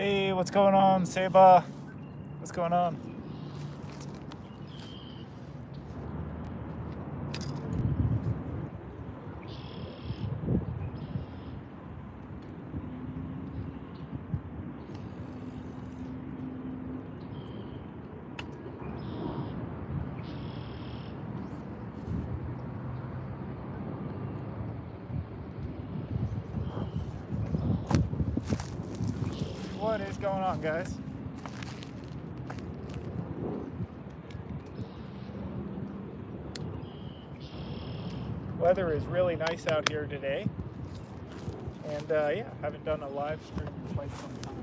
Hey, what's going on, Seba? What's going on? What is going on, guys? Weather is really nice out here today, and yeah, haven't done a live stream in quite some time.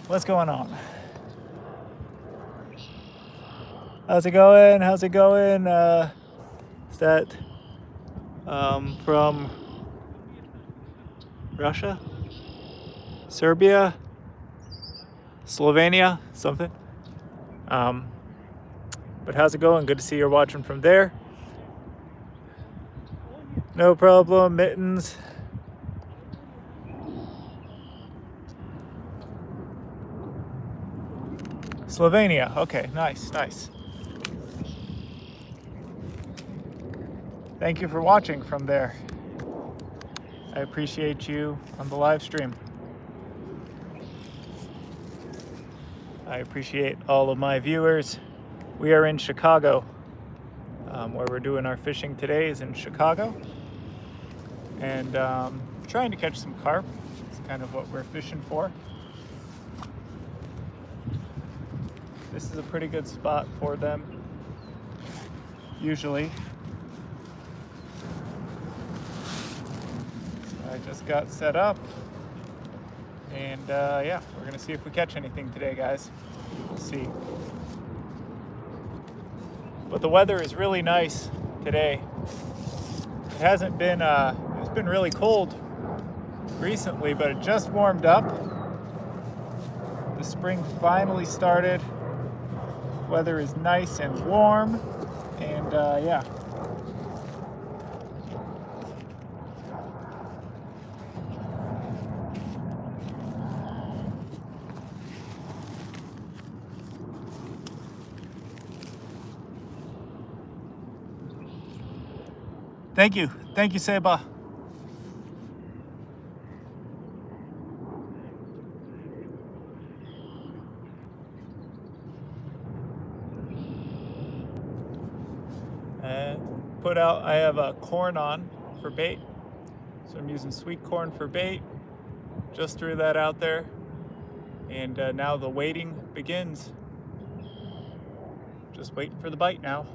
What's going on? How's it going? How's it going? Is that from Russia? Serbia? Slovenia? Something? But how's it going? Good to see you're watching from there. No problem, Mittens. Slovenia. Okay, nice, nice. Thank you for watching from there. I appreciate you on the live stream. I appreciate all of my viewers. We are in Chicago. Where we're doing our fishing today is in Chicago. And trying to catch some carp. It's kind of what we're fishing for. This is a pretty good spot for them, usually. I just got set up, and yeah, we're gonna see if we catch anything today, guys. We'll see. But the weather is really nice today. It hasn't been, it's been really cold recently, but it just warmed up. The spring finally started. Weather is nice and warm, and yeah. Thank you, Seba. I have corn on for bait, so I'm using sweet corn for bait. Just threw that out there, and now the waiting begins. Just waiting for the bite now.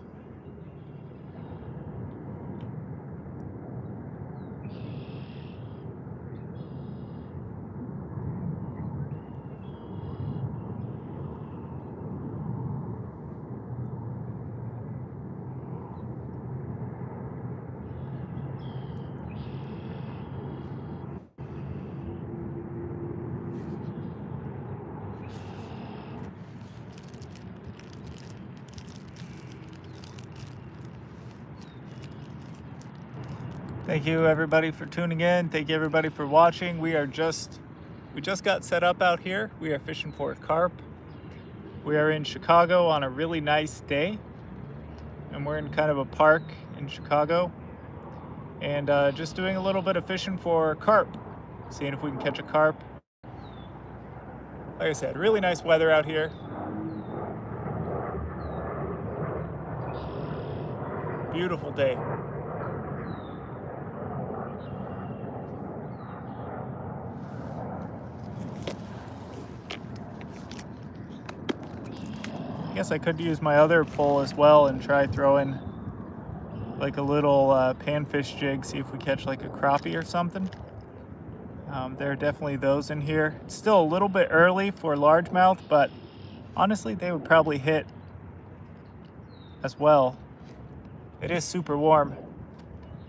Thank you everybody for tuning in. Thank you everybody for watching. We just got set up out here. We are fishing for carp. We are in Chicago on a really nice day, and we're in kind of a park in Chicago, and just doing a little bit of fishing for carp, seeing if we can catch a carp. Like I said, really nice weather out here. Beautiful day. I guess I could use my other pole as well and try throwing like a little panfish jig, see if we catch like a crappie or something. There are definitely those in here. It's still a little bit early for largemouth, but honestly, they would probably hit as well. It is super warm.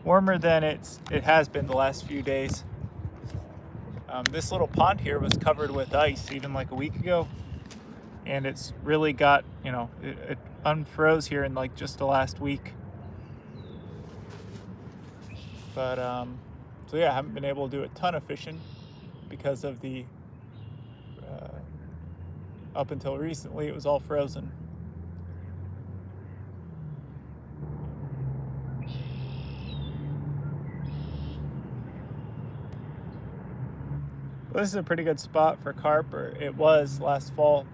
Warmer than it has been the last few days. This little pond here was covered with ice even like a week ago. And it's really got, you know, it unfroze here in like just the last week. But, so yeah, I haven't been able to do a ton of fishing because of the, up until recently, it was all frozen. Well, this is a pretty good spot for carp, or it was last fall.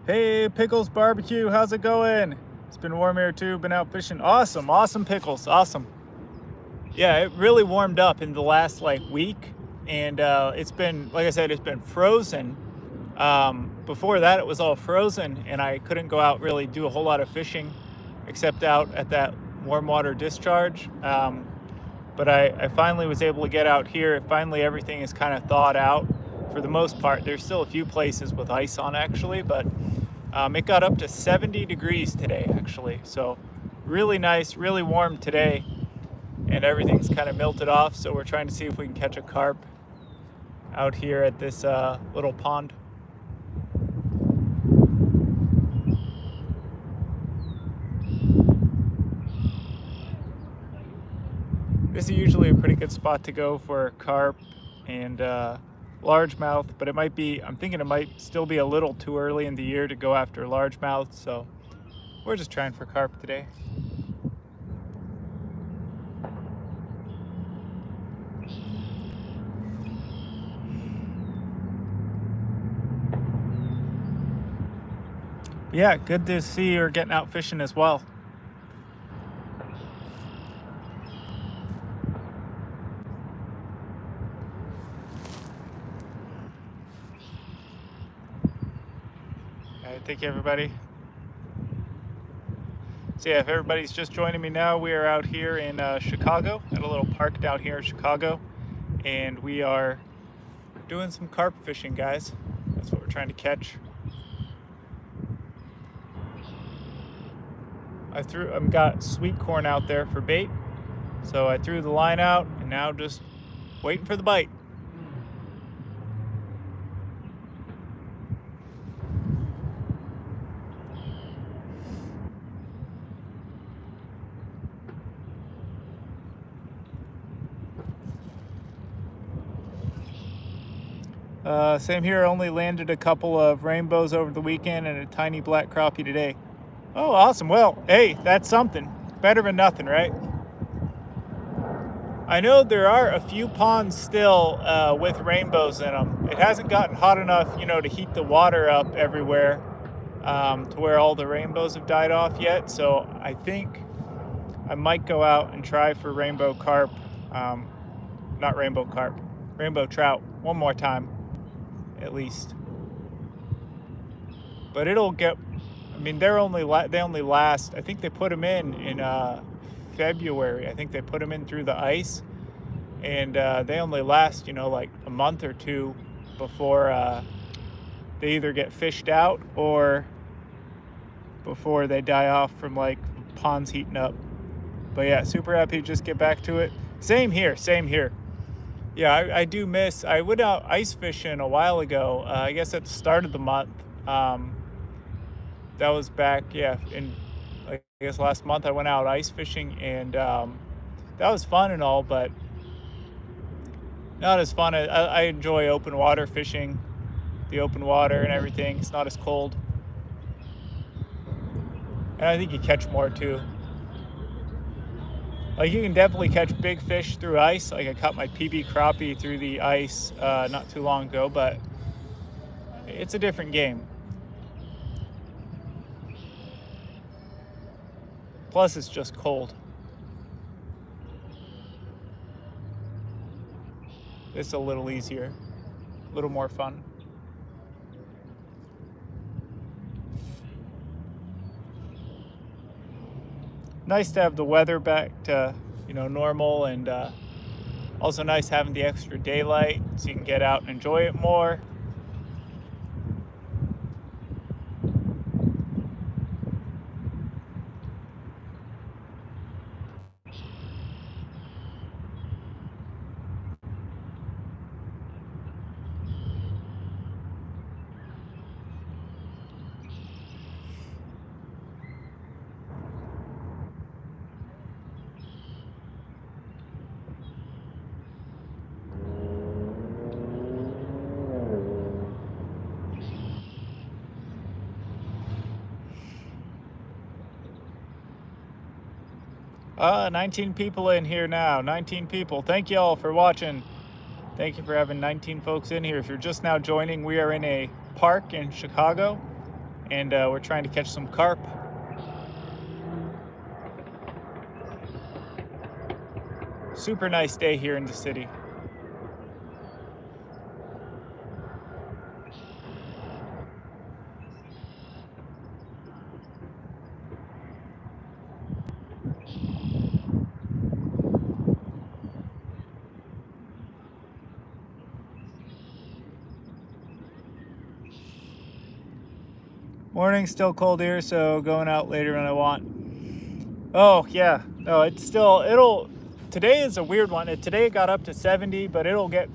Hey, Pickles Barbecue, how's it going? It's been warm here too, been out fishing. Awesome, awesome Pickles, awesome. Yeah, it really warmed up in the last like week, and it's been, like I said, it's been frozen. Before that, it was all frozen, and I couldn't go out really do a whole lot of fishing, except out at that warm water discharge. But I finally was able to get out here. Finally, everything is kind of thawed out for the most part. There's still a few places with ice on actually, but it got up to 70 degrees today actually. So really nice, really warm today, and everything's kind of melted off. So we're trying to see if we can catch a carp out here at this little pond. This is usually a pretty good spot to go for carp and largemouth, but it might be, I'm thinking it might still be a little too early in the year to go after largemouth, so we're just trying for carp today. Yeah, good to see you're getting out fishing as well. Thank you, everybody. So yeah, if everybody's just joining me now, we are out here in Chicago, at a little park down here in Chicago, and we are doing some carp fishing, guys. That's what we're trying to catch. I've got sweet corn out there for bait, so I threw the line out, and now just waiting for the bite. Same here, only landed a couple of rainbows over the weekend and a tiny black crappie today. Oh, awesome. Well, hey, that's something. Better than nothing, right? I know there are a few ponds still with rainbows in them. It hasn't gotten hot enough, you know, to heat the water up everywhere to where all the rainbows have died off yet. So I think I might go out and try for rainbow carp, not rainbow carp, rainbow trout one more time. At least, but it'll get, I mean, they only last, I think they put them in February. I think they put them in through the ice, and they only last, you know, like a month or two before they either get fished out or before they die off from like ponds heating up. But yeah, super happy to just get back to it. Same here, same here. Yeah, I do miss, I went out ice fishing a while ago, I guess at the start of the month. That was back, yeah, in, I guess last month I went out ice fishing, and that was fun and all, but not as fun. I enjoy open water fishing, the open water and everything. It's not as cold. And I think you catch more too. Like, you can definitely catch big fish through ice. Like, I caught my PB crappie through the ice not too long ago, but It's a different game. Plus, it's just cold. It's a little easier, a little more fun. Nice to have the weather back to, normal, and also nice having the extra daylight so you can get out and enjoy it more. Ah, 19 people in here now. 19 people. Thank you all for watching. Thank you for having 19 folks in here. If you're just now joining, we are in a park in Chicago, and we're trying to catch some carp. Super nice day here in the city. Morning, still cold here, so going out later when I want. Oh yeah, no, today is a weird one. Today it got up to 70, but it'll get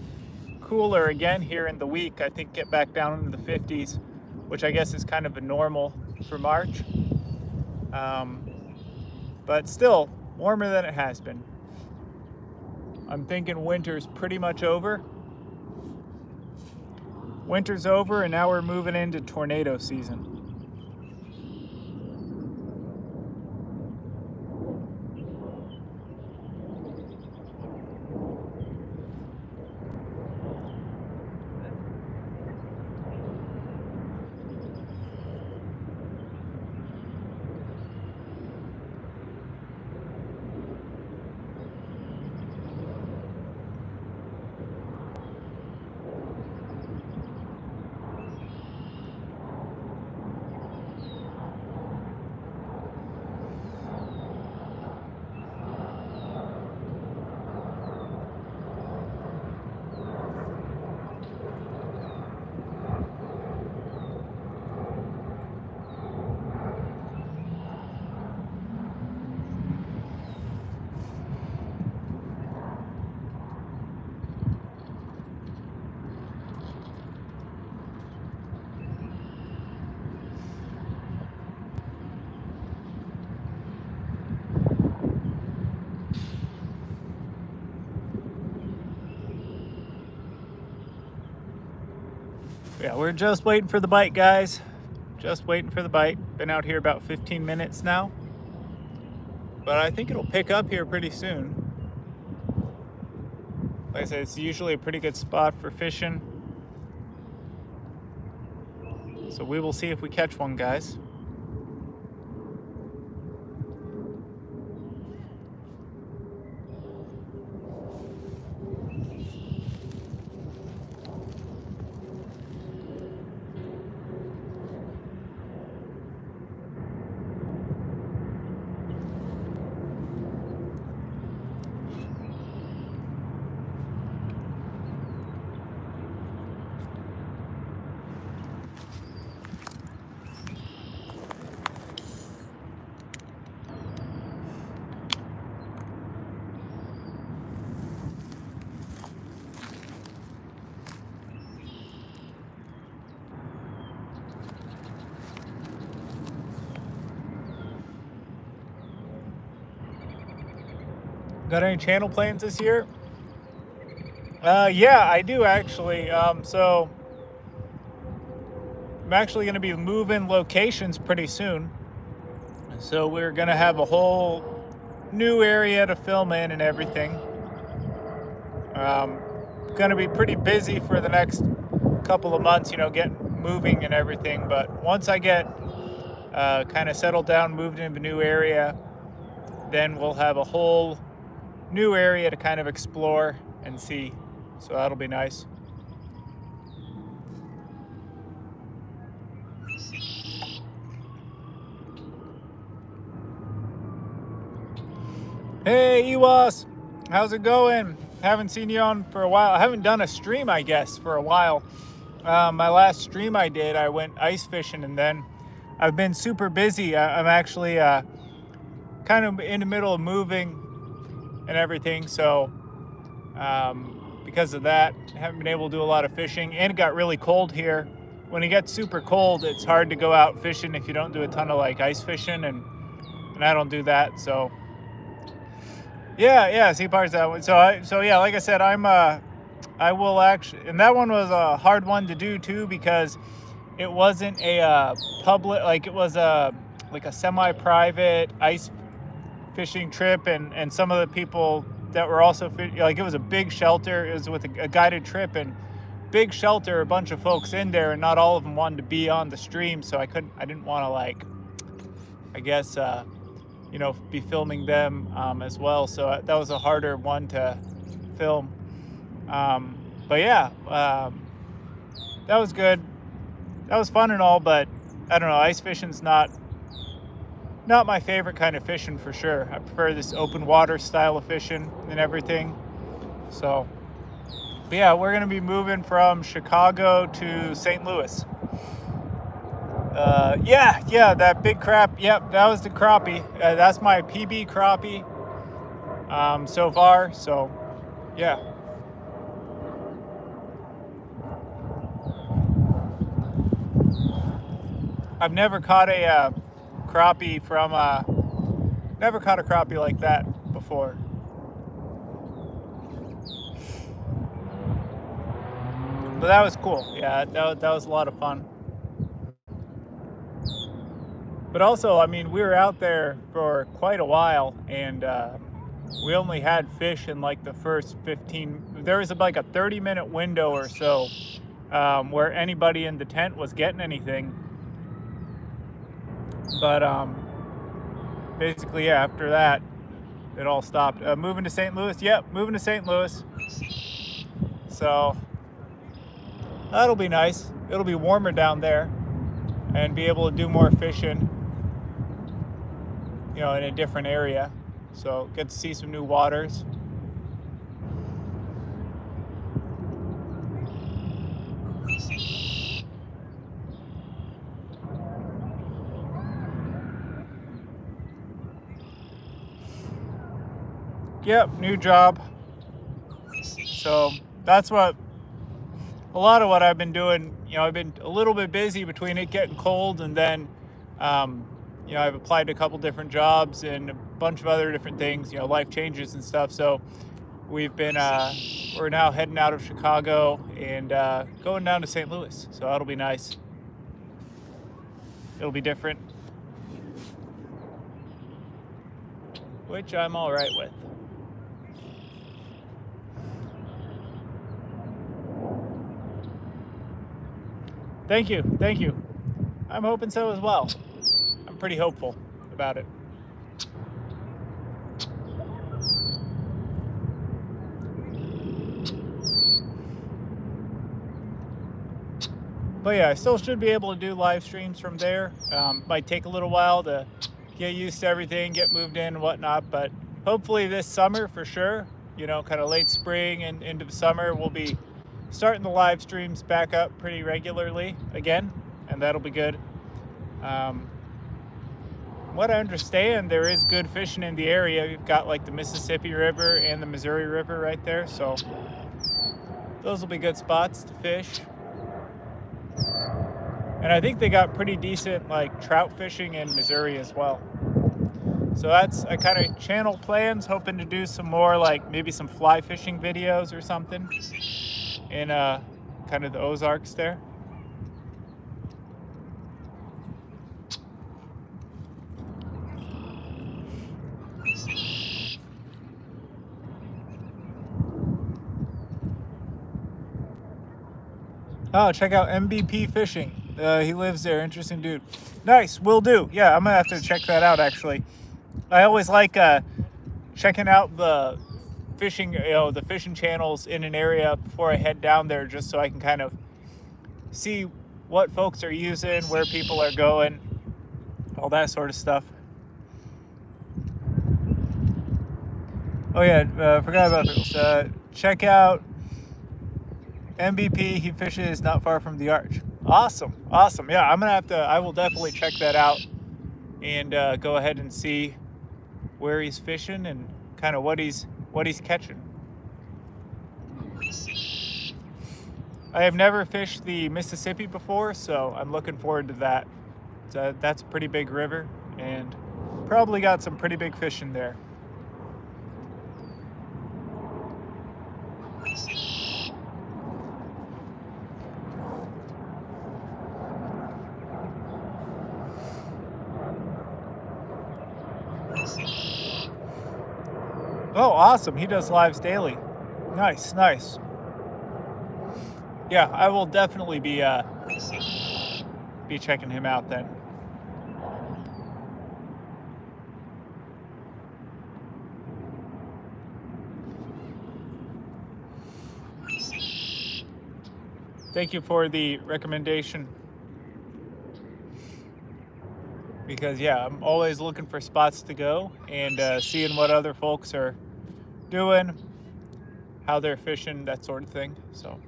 cooler again here in the week. I think get back down into the 50s, which I guess is kind of a normal for March. But still warmer than it has been. I'm thinking winter's pretty much over. Winter's over, and now we're moving into tornado season. Yeah, we're just waiting for the bite, guys. Just waiting for the bite. Been out here about 15 minutes now. But I think it'll pick up here pretty soon. Like I said, it's usually a pretty good spot for fishing. So we will see if we catch one, guys. Got any channel plans this year? Yeah, I do actually. So I'm actually going to be moving locations pretty soon. So we're going to have a whole new area to film in and everything. Going to be pretty busy for the next couple of months, getting moving and everything. But once I get kind of settled down, moved into a new area, then we'll have a whole new area to kind of explore and see. So that'll be nice. Hey Ewas, how's it going? Haven't seen you on for a while. I haven't done a stream, I guess, for a while. My last stream I did, I went ice fishing, and then I've been super busy. I'm actually kind of in the middle of moving and everything, so because of that, I haven't been able to do a lot of fishing, and it got really cold here. When it gets super cold, it's hard to go out fishing if you don't do a ton of like ice fishing, and I don't do that, so yeah, sea parts that one. So yeah, like I said, I will actually, and that one was a hard one to do too, because it wasn't a public, like it was like a semi-private ice fishing trip, and some of the people that were also like, it was a big shelter. It was with a guided trip, and big shelter, a bunch of folks in there, and not all of them wanted to be on the stream, so I didn't want to, like, I guess you know, be filming them as well. So that was a harder one to film. But yeah, that was good. That was fun and all, but I don't know, ice fishing's not my favorite kind of fishing for sure. I prefer this open water style of fishing and everything. So, but yeah, we're gonna be moving from Chicago to St. Louis. Yeah, that big crap. Yep, that was the crappie. That's my PB crappie so far. So, yeah. I've never caught a crappie from never caught a crappie like that before. But that was cool. Yeah, that was a lot of fun. But also, I mean, we were out there for quite a while, and we only had fish in like the first 15. There was like a 30-minute window or so where anybody in the tent was getting anything. But basically, yeah, after that, it all stopped. Moving to St. Louis? Yep, moving to St. Louis. So that'll be nice. It'll be warmer down there and be able to do more fishing, you know, in a different area. So get to see some new waters. Yep, new job. So that's a lot of what I've been doing. You know, I've been a little bit busy between it getting cold, and then you know, I've applied to a couple different jobs and a bunch of other different things, you know, life changes and stuff. So we've been we're now heading out of Chicago and going down to St. Louis. So that'll be nice. It'll be different, which I'm all right with. Thank you. I'm hoping so as well. I'm pretty hopeful about it. But yeah, I still should be able to do live streams from there. Might take a little while to get used to everything, get moved in and whatnot, but hopefully this summer for sure, you know, kind of late spring and into the summer, we'll be starting the live streams back up pretty regularly again, and that'll be good. What I understand, there is good fishing in the area. You've got like the Mississippi River and the Missouri River right there, so those will be good spots to fish. And I think they got pretty decent like trout fishing in Missouri as well. So that's a kind of channel plans, hoping to do some more like maybe some fly fishing videos or something in kind of the Ozarks there. Oh, check out MVP Fishing. He lives there. Interesting dude. Nice, will do. Yeah, I'm gonna have to check that out actually. I always like checking out the fishing, the fishing channels in an area before I head down there, just so I can kind of see what folks are using, where people are going, all that sort of stuff. Oh yeah, forgot about this. Check out MVP. He fishes not far from the arch. Awesome, awesome. Yeah, I'm gonna have to. I will definitely check that out and go ahead and see where he's fishing and kind of what he's catching. I have never fished the Mississippi before, so I'm looking forward to that. That's a pretty big river and probably got some pretty big fish in there. Oh, awesome. He does lives daily. Nice, nice. Yeah, I will definitely be checking him out then. Thank you for the recommendation. Because yeah, I'm always looking for spots to go and seeing what other folks are doing, how they're fishing, that sort of thing. So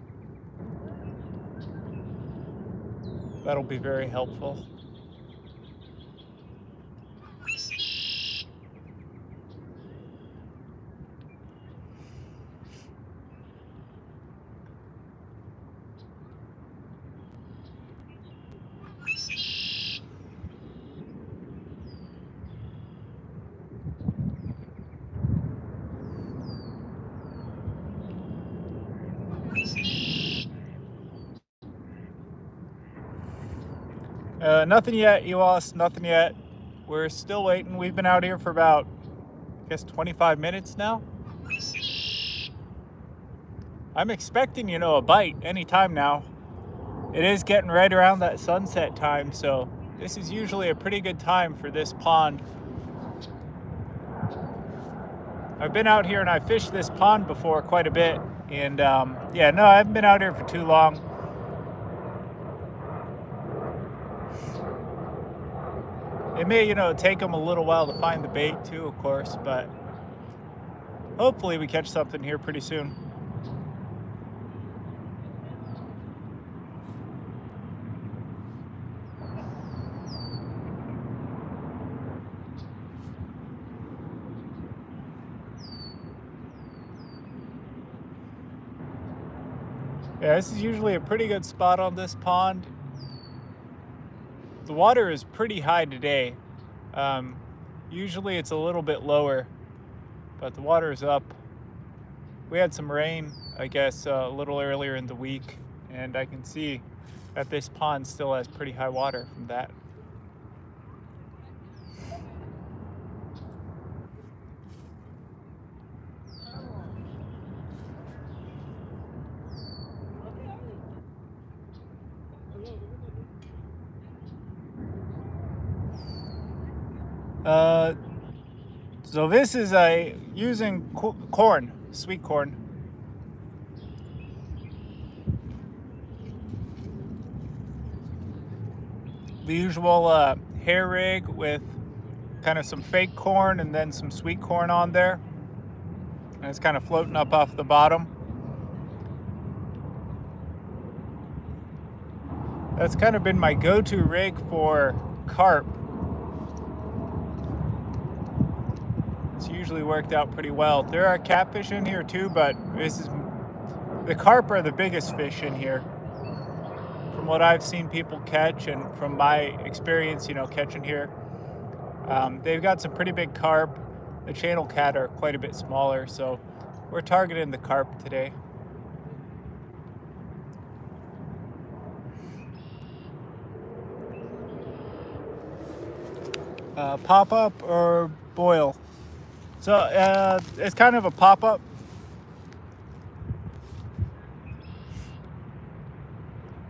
that'll be very helpful. Nothing yet, EWAS, nothing yet. We're still waiting. We've been out here for about, I guess, 25 minutes now. I'm expecting, a bite anytime now. It is getting right around that sunset time, so this is usually a pretty good time for this pond. I've been out here and I fished this pond before quite a bit, and yeah, no, I haven't been out here for too long. It may, take them a little while to find the bait too, of course, but hopefully we catch something here pretty soon. Yeah, this is usually a pretty good spot on this pond. The water is pretty high today. Usually it's a little bit lower, but the water is up. We had some rain, I guess, a little earlier in the week, and I can see that this pond still has pretty high water from that. So this is using corn, sweet corn. The usual hair rig with kind of some fake corn and then some sweet corn on there. And it's kind of floating up off the bottom. That's kind of been my go-to rig for carp. It's usually worked out pretty well. There are catfish in here too, but the carp are the biggest fish in here. From what I've seen people catch and from my experience, catching here, they've got some pretty big carp. The channel cat are quite a bit smaller, so we're targeting the carp today. Pop-up or boil? So it's kind of a pop-up.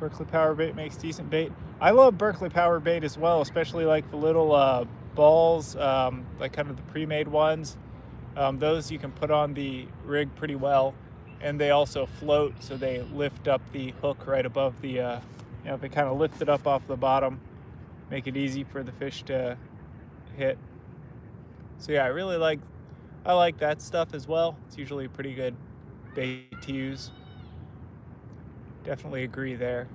Berkeley Power Bait makes decent bait. I love Berkeley Power Bait as well, especially like the little balls, like kind of the pre-made ones. Those you can put on the rig pretty well, and they also float, so they lift up the hook right above the, you know, they kind of lift it up off the bottom, make it easy for the fish to hit. So yeah, I like that stuff as well. It's usually a pretty good bait to use. Definitely agree there.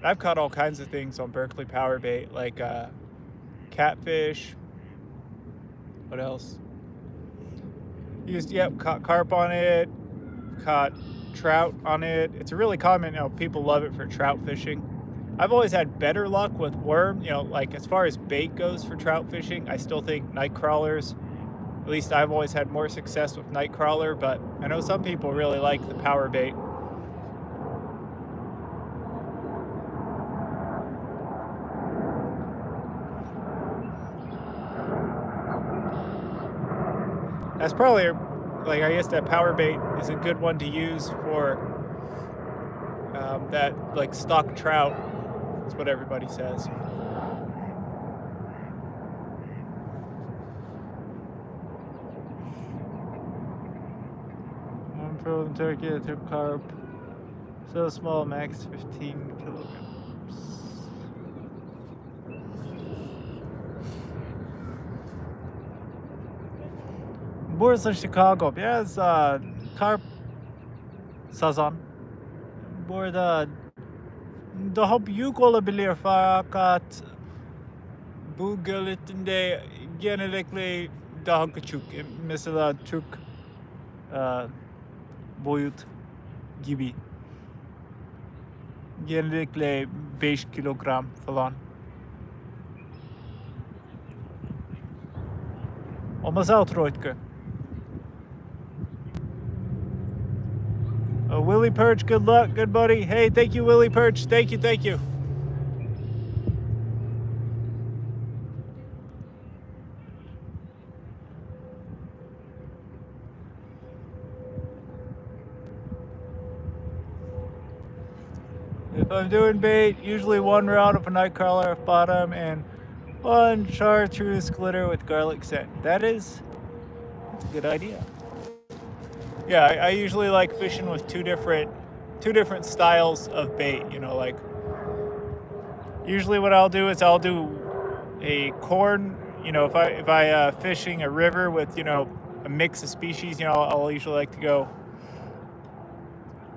I've caught all kinds of things on Berkeley Power Bait, like catfish. What else? Caught carp on it, caught trout on it. It's a really common, you know, people love it for trout fishing. I've always had better luck with worm, you know, like as far as bait goes for trout fishing, I still think night crawlers, at least I've always had more success with night crawler, but I know some people really like the power bait. That's probably, like, I guess that power bait is a good one to use for that, like, stock trout. That's what everybody says. I'm from Turkey, I took carp. So small, max 15 kilograms. Burası Chicago. Biraz carp sazan. Burada daha büyük olabilir fakat bu göletinde genellikle daha küçük. Mesela Türk boyut gibi. Genellikle 5 kilogram falan. Olmasa otroitke. Willie Perch, good luck, good buddy. Hey, thank you, Willie Perch. Thank you, thank you. If I'm doing bait, usually one rod of a night crawler off bottom and one chartreuse glitter with garlic scent. That's a good idea. Yeah, I usually like fishing with two different styles of bait, you know, like usually what I'll do is I'll do a corn, you know, if I fishing a river with, you know, a mix of species, you know, I'll usually like to go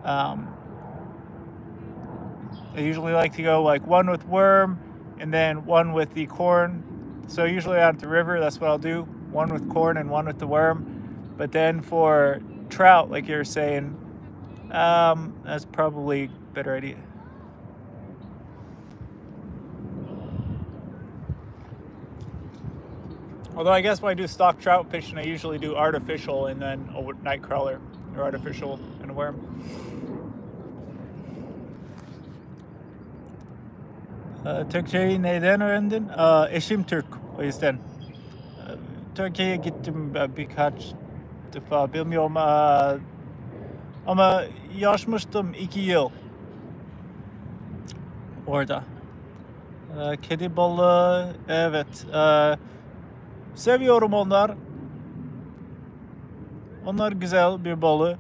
I usually like to go like one with worm and then one with the corn. So usually out at the river, that's what I'll do, one with corn and one with the worm. But then for trout, like you're saying, that's probably a better idea. Although I guess when I do stock trout fishing, I usually do artificial and then a night crawler, or artificial and a worm. Türkçeyi neyden öğrendin? Eşim Türk, o yüzden. Türkiye'ye gittim birkaç defa, bilmiyorum ama yaşmıştım 2 yıl orada. Kedi balığı, evet. Seviyorum onlar. Onlar güzel bir balığı.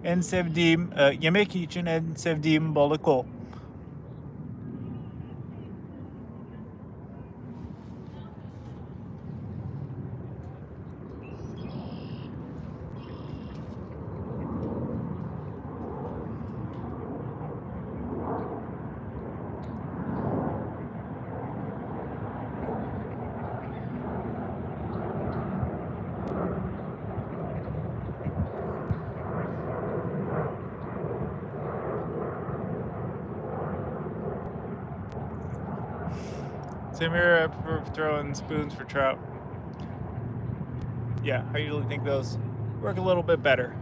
En sevdiğim, yemek için en sevdiğim balık o. Same here, I prefer throwing spoons for trout. Yeah, I usually think those work a little bit better.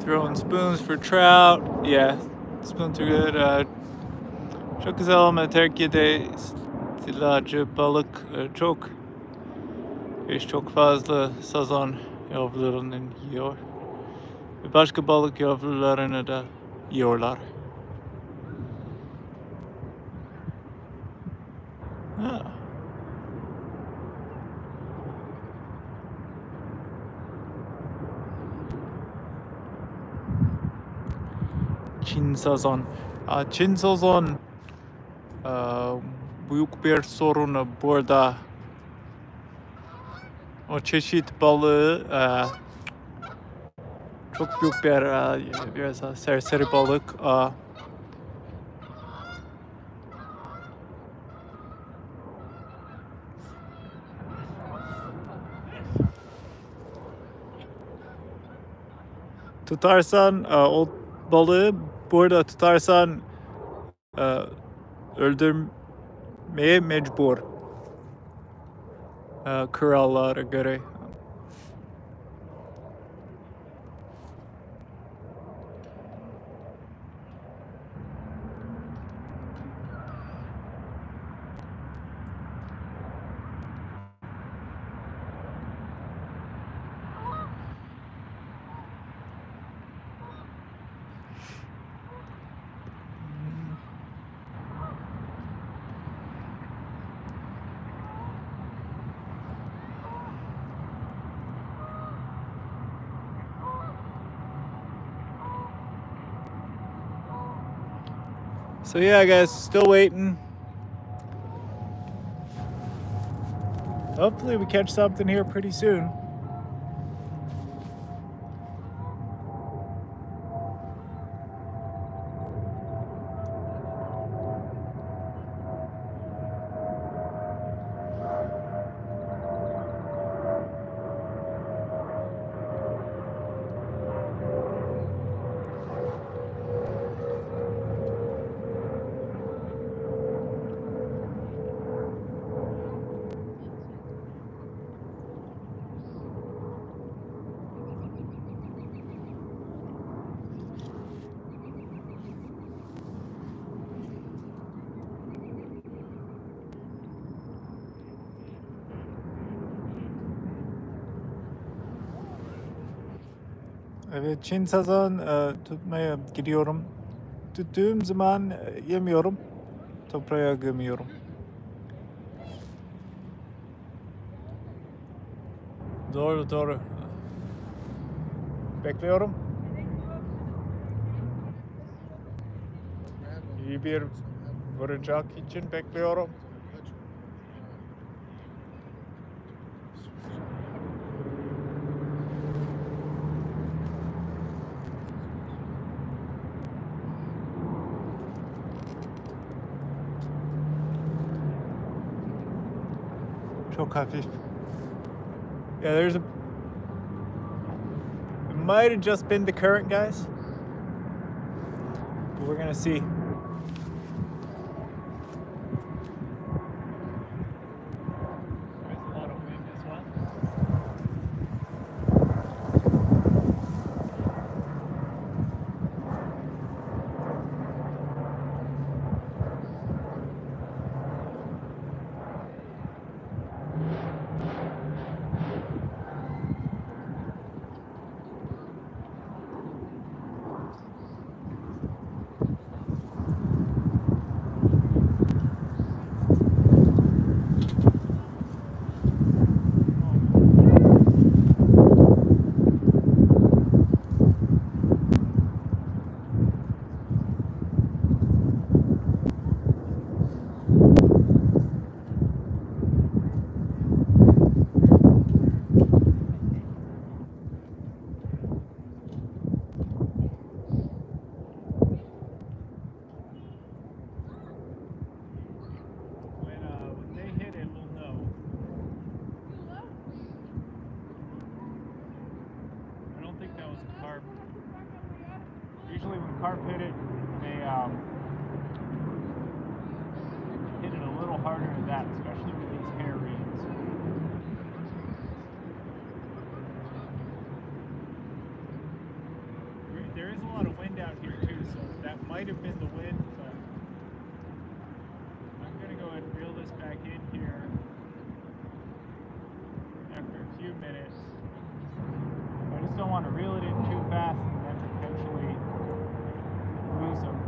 Throwing spoons for trout. Yeah, spoons are good. Çok güzel ama Türkiye'de silajı balık çok. Çok fazla sazon yavrularını yiyor. Ve başka balık yavrularını da yiyorlar. Ha. Çin sazon. Çin sazon büyük bir sorun burada. O çeşit balığı çok büyük bir biraz serseri balık. Tutarsan o balığı burada tutarsan öldürmeye mecbur. Kurallara göre. So yeah, guys, still waiting. Hopefully we catch something here pretty soon. Evet, Çin sazan tutmaya gidiyorum. Tuttuğum zaman yemiyorum, toprağa gömüyorum. Doğru. Bekliyorum. İyi bir vuracak için bekliyorum. Çok hafif. Yeah, it might have just been the current, guys. But we're gonna see. Usually when CARP hit it, they hit it a little harder than that, especially with these hair reeds. there is a lot of wind out here too, so that might have been the wind, but I'm gonna go ahead and reel this back in here after a few minutes. I just don't want to reel it in too fast and then potentially lose them.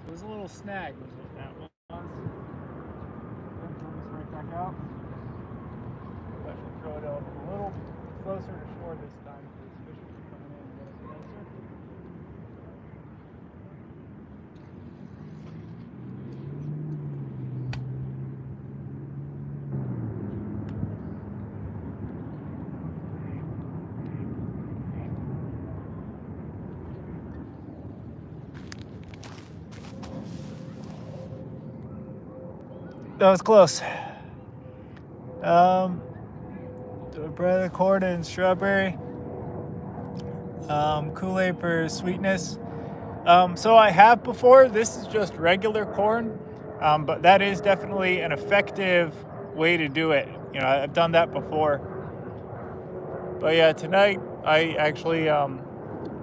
It was a little snag, was what that was. Then throw this right back out. I should throw it up a little closer to shore this time because fish will be coming in a little closer. That was close. Bread corn and strawberry. Kool-Aid for sweetness. So I have before. This is just regular corn, but that is definitely an effective way to do it. You know, I've done that before. But yeah, tonight I actually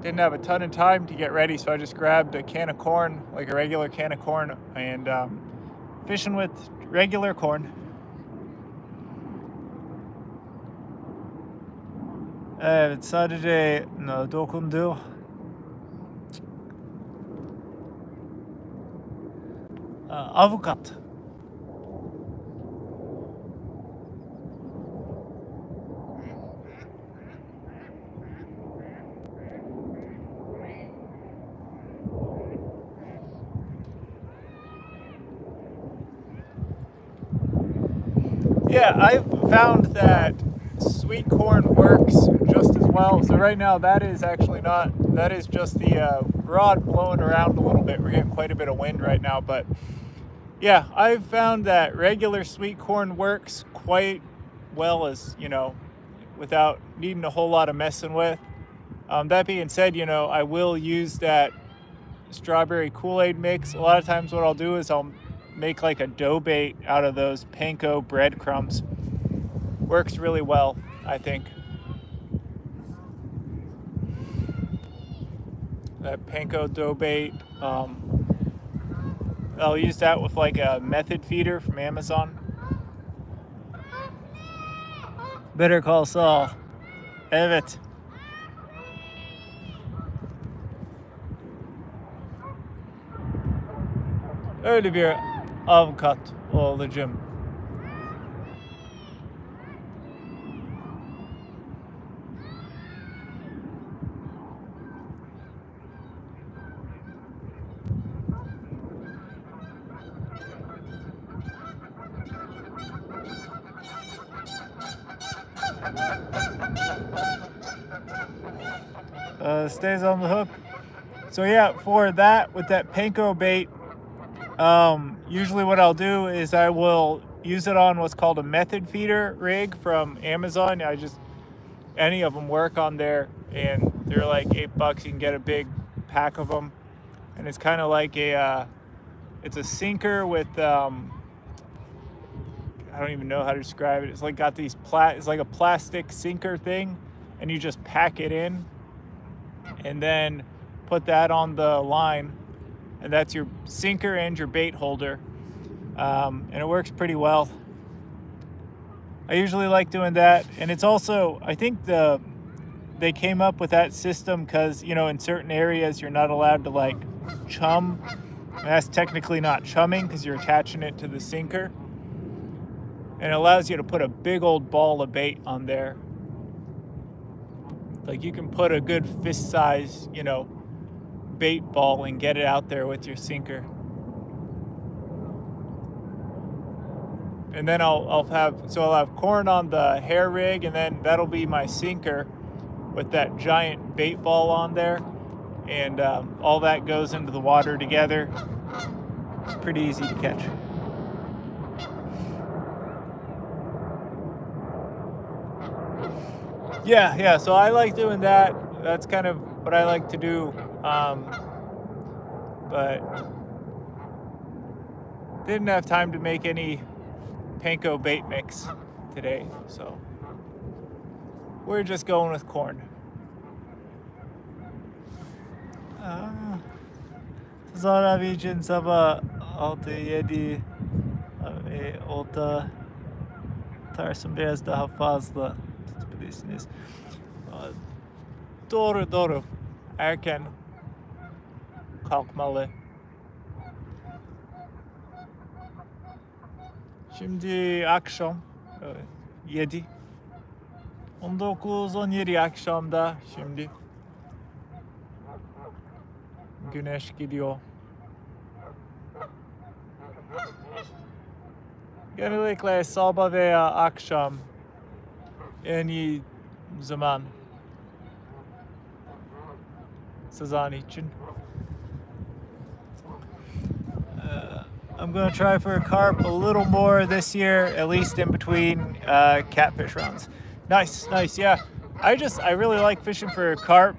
didn't have a ton of time to get ready, so I just grabbed a can of corn, like a regular can of corn, and fishing with regular corn. Evet, sadece dokundu. Avukat. Yeah, I've found that sweet corn works just as well. So right now that is actually not, that is just the rod blowing around a little bit. We're getting quite a bit of wind right now, but yeah, I've found that regular sweet corn works quite well, as you know, without needing a whole lot of messing with. That being said, you know, I will use that strawberry Kool-Aid mix. A lot of times what I'll do is I'll make like a dough bait out of those panko breadcrumbs. Works really well, I think. That panko dough bait. I'll use that with like a method feeder from Amazon. Better Call Saul. Evet. Öyle bir avukat olacağım. Stays on the hook. So yeah, for that, with that panko bait, usually what I'll do is I will use it on what's called a method feeder rig from Amazon. Any of them work on there, and they're like $8. You can get a big pack of them, and it's kind of like it's a sinker with I don't even know how to describe it. It's like got these it's like a plastic sinker thing, and you just pack it in and then put that on the line, and that's your sinker and your bait holder, and it works pretty well. I usually like doing that, and it's also, I think they came up with that system because, you know, in certain areas you're not allowed to like chum, and that's technically not chumming because you're attaching it to the sinker, and it allows you to put a big old ball of bait on there. Like you can put a good fist size, you know, bait ball and get it out there with your sinker. And then I'll have corn on the hair rig, and then that'll be my sinker with that giant bait ball on there, and all that goes into the water together. It's pretty easy to catch. Yeah, so I like doing that. That's kind of what I like to do, but didn't have time to make any panko bait mix today, so we're just going with corn. Zara için sabah 6-7 olta tarzım biraz daha fazla tutabilirsiniz. Doğru. Erken kalkmalı. Şimdi akşam 7. 19-17 akşamda şimdi. Güneş gidiyor. Genellikle sabah veya akşam en iyi zaman sezon için. I'm going to try for a carp a little more this year, at least in between catfish rounds. Nice, yeah. I really like fishing for carp,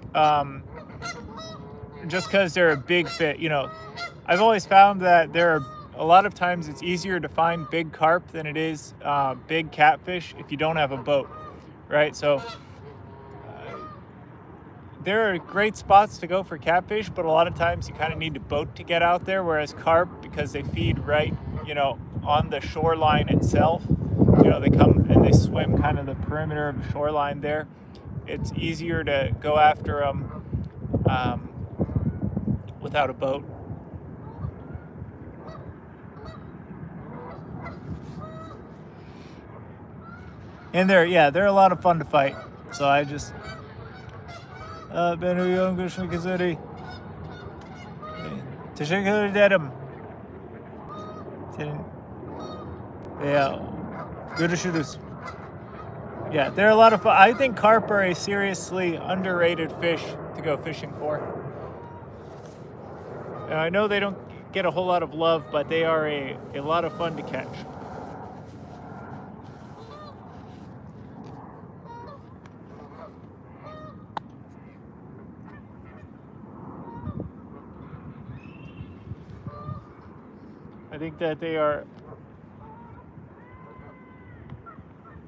just because they're a big fit. You know, I've always found that a lot of times it's easier to find big carp than it is big catfish if you don't have a boat, right? So there are great spots to go for catfish, but a lot of times you kind of need a boat to get out there, whereas carp, because they feed right you know, on the shoreline itself. You know, they come and they swim kind of the perimeter of the shoreline there. It's easier to go after them without a boat. And they're a lot of fun to fight. So I just ben uyuyorum, görüşmek üzere. Teşekkür ederim. Yeah, görüşürüz. Yeah, they're a lot of fun. I think carp are a seriously underrated fish to go fishing for. And I know they don't get a whole lot of love, but they are a lot of fun to catch. I think that they are,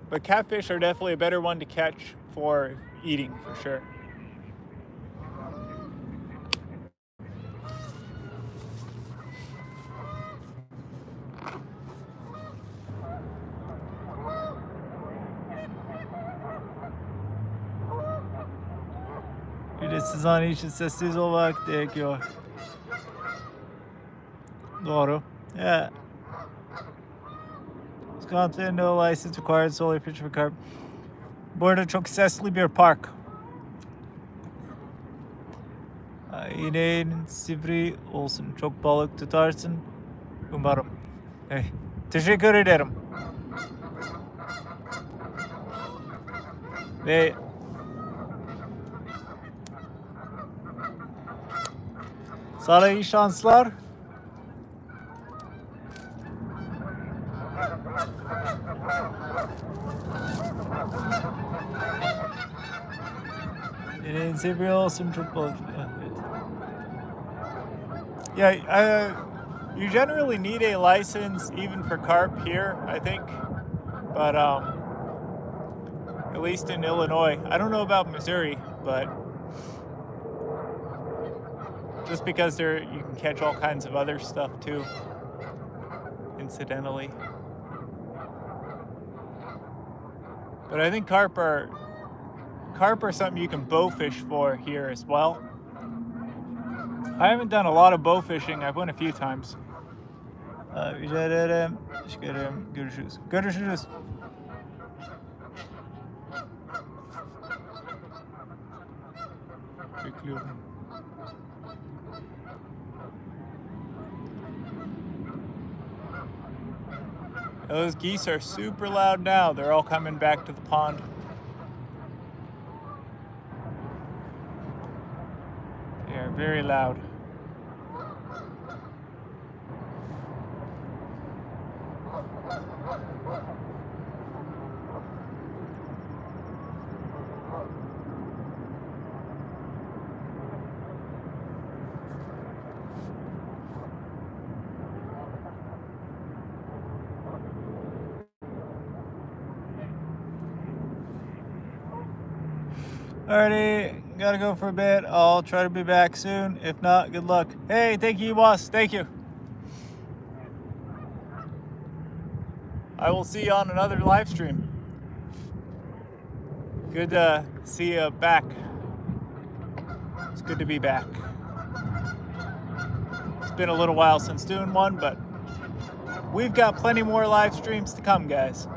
but catfish are definitely a better one to catch for eating, for sure. Bir de sizin için sessiz olmak gerekiyor. Doğru. Yeah. Scotland, no license required, solely fishing for carp. Bu arada çok sesli bir park. İğneğin sivri olsun. Çok balık tutarsın. Umarım. Hey, teşekkür ederim. Ve sana iyi şanslar. İğneğin sivri olsun. Çok balık. Yeah, you generally need a license even for carp here, I think, but at least in Illinois. I don't know about Missouri, but just because you can catch all kinds of other stuff too, incidentally. But I think carp are something you can bow fish for here as well. I haven't done a lot of bow fishing. I've went a few times. Rica ederim. Teşekkür ederim. Görüşürüz. Görüşürüz. Bekliyorum. Those geese are super loud now. They're all coming back to the pond. They are very loud. Alrighty, gotta go for a bit. I'll try to be back soon. If not, good luck. Hey, thank you, boss. Thank you. I will see you on another live stream. Good to see you back. It's good to be back. It's been a little while since doing one, but we've got plenty more live streams to come, guys.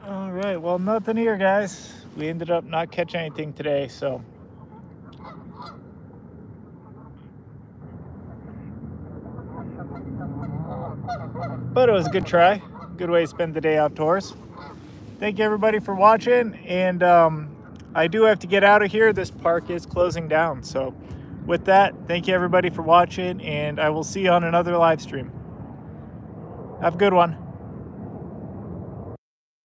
All right, well, nothing here, guys. We ended up not catching anything today, so. But it was a good try. Good way to spend the day outdoors. Thank you, everybody, for watching. And I do have to get out of here. This park is closing down. So with that, thank you, everybody, for watching. And I will see you on another live stream. Have a good one.